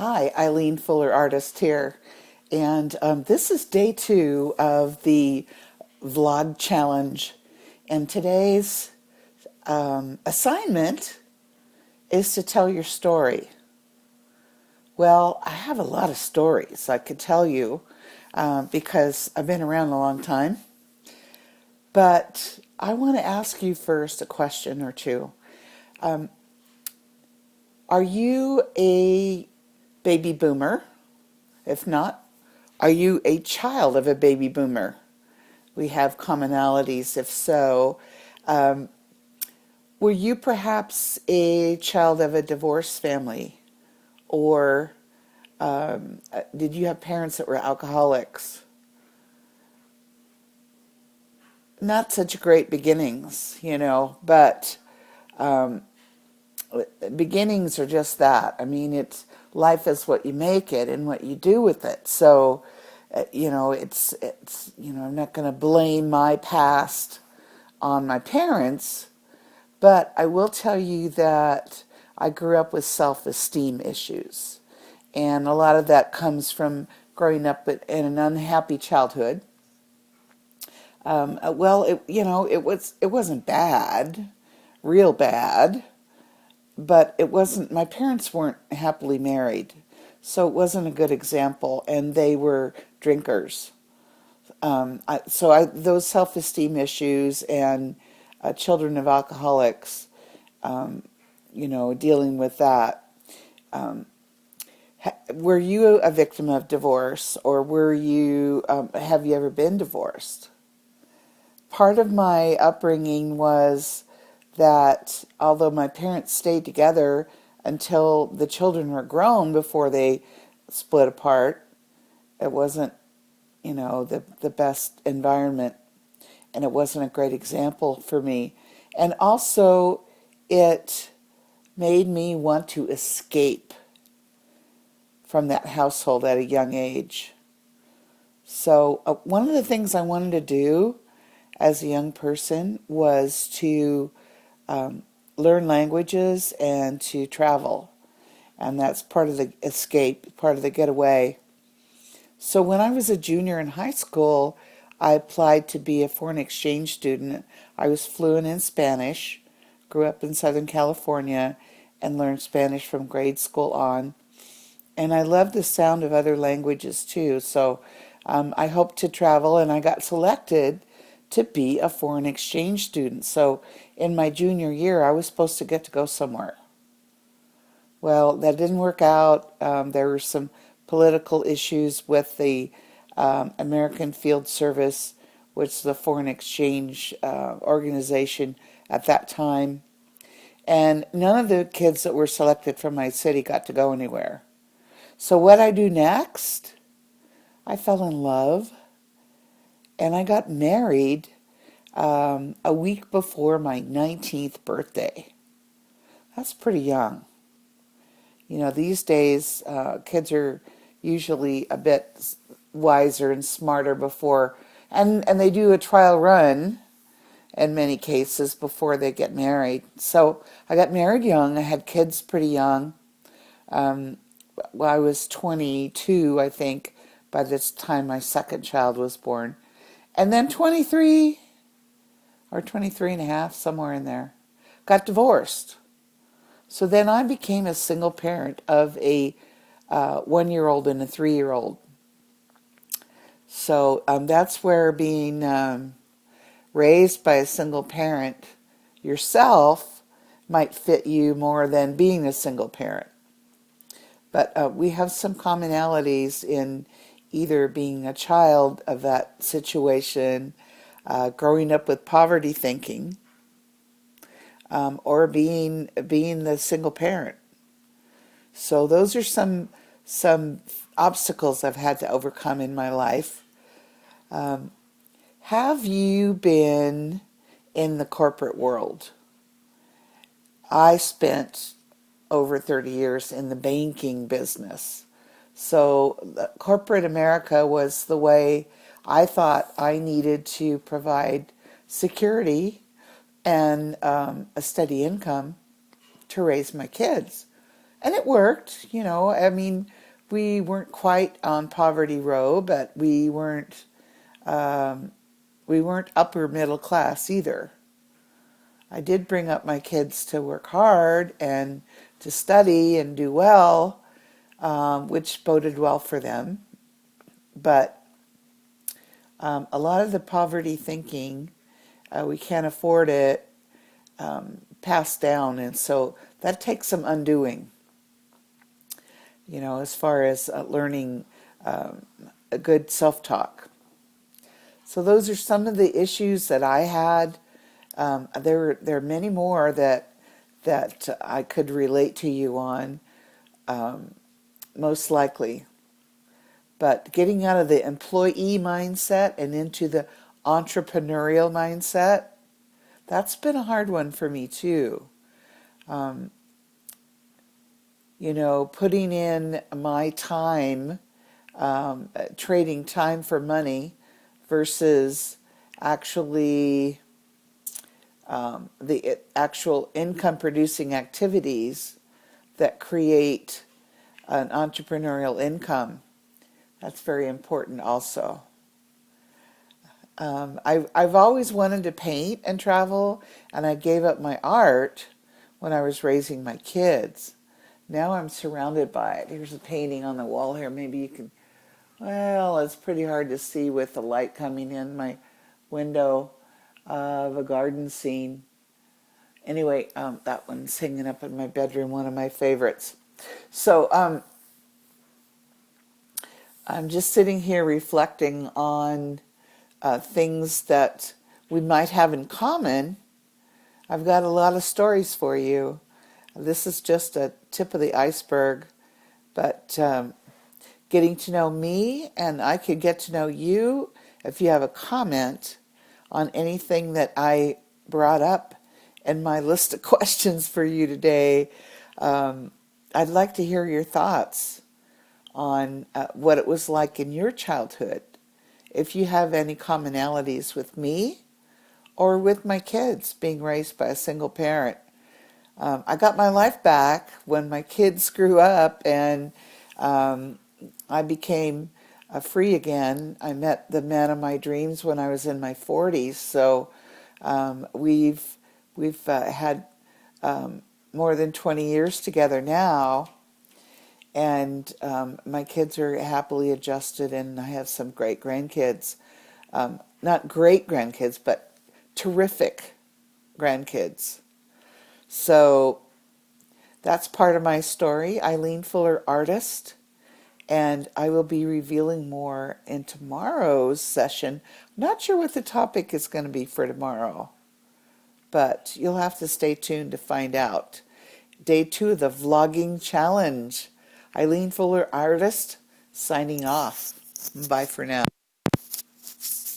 Hi, Eileen Fuller, artist here. And this is day 2 of the vlog challenge. And today's assignment is to tell your story. Well, I have a lot of stories I could tell you because I've been around a long time. But I want to ask you first a question or two. Are you a baby boomer? If not, are you a child of a baby boomer? We have commonalities. If so, were you perhaps a child of a divorced family? Or did you have parents that were alcoholics? Not such great beginnings, but beginnings are just that. I mean, it's life is what you make it and what you do with it. So, I'm not going to blame my past on my parents, but I will tell you that I grew up with self-esteem issues. And a lot of that comes from growing up in an unhappy childhood. It wasn't bad, real bad, but it wasn't, my parents weren't happily married, so it wasn't a good example, and they were drinkers. Those self-esteem issues and children of alcoholics, dealing with that. Were you a victim of divorce, or have you ever been divorced? Part of my upbringing was that although my parents stayed together until the children were grown before they split apart, it wasn't, the best environment, and it wasn't a great example for me. And also, it made me want to escape from that household at a young age. So one of the things I wanted to do as a young person was to learn languages and to travel. And that's part of the escape, part of the getaway. So when I was a junior in high school, I applied to be a foreign exchange student. I was fluent in Spanish, grew up in Southern California, and learned Spanish from grade school on. And I loved the sound of other languages too. So I hoped to travel, and I got selected to be a foreign exchange student. So in my junior year, I was supposed to get to go somewhere. Well, that didn't work out. There were some political issues with the American Field Service, which is the foreign exchange organization at that time. And none of the kids that were selected from my city got to go anywhere. So what I do next, I fell in love, and I got married a week before my 19th birthday. That's pretty young. These days, kids are usually a bit wiser and smarter before, and they do a trial run in many cases before they get married. So I got married young. I had kids pretty young. I was 22, I think, by this time my second child was born. And then 23 or 23 and a half, somewhere in there, got divorced. So then I became a single parent of a 1-year-old and a 3-year-old. So that's where being raised by a single parent yourself might fit you more than being a single parent. But we have some commonalities in either being a child of that situation, growing up with poverty thinking, or being the single parent. So those are some obstacles I've had to overcome in my life. Have you been in the corporate world? I spent over 30 years in the banking business. So corporate America was the way I thought I needed to provide security and a steady income to raise my kids. And it worked, you know. I mean, we weren't quite on poverty row, but um, we weren't upper middle class either. I did bring up my kids to work hard and to study and do well, which boded well for them. But a lot of the poverty thinking, we can't afford it, passed down, and so that takes some undoing. You know, as far as learning a good self-talk. So those are some of the issues that I had. There are many more that I could relate to you on, most likely. But getting out of the employee mindset and into the entrepreneurial mindset, that's been a hard one for me too. You know, putting in my time, trading time for money versus actually the actual income producing activities that create an entrepreneurial income. That's very important also. I've always wanted to paint and travel, and I gave up my art when I was raising my kids. Now I'm surrounded by it. Here's a painting on the wall here. Maybe you can, well, it's pretty hard to see with the light coming in my window of a garden scene. Anyway, that one's hanging up in my bedroom, one of my favorites. So I'm just sitting here reflecting on things that we might have in common. I've got a lot of stories for you. This is just a tip of the iceberg, but getting to know me, and I could get to know you if you have a comment on anything that I brought up in my list of questions for you today. I'd like to hear your thoughts on what it was like in your childhood. If you have any commonalities with me or with my kids being raised by a single parent. I got my life back when my kids grew up and I became free again. I met the man of my dreams when I was in my 40s. So we've had more than 20 years together now. And my kids are happily adjusted, and I have some great grandkids. Not great grandkids, but terrific grandkids. So that's part of my story. Eileen Fuller, artist. And I will be revealing more in tomorrow's session. I'm not sure what the topic is going to be for tomorrow, but you'll have to stay tuned to find out. Day 2 of the vlogging challenge. Eileen Fuller, artist, signing off. Bye for now.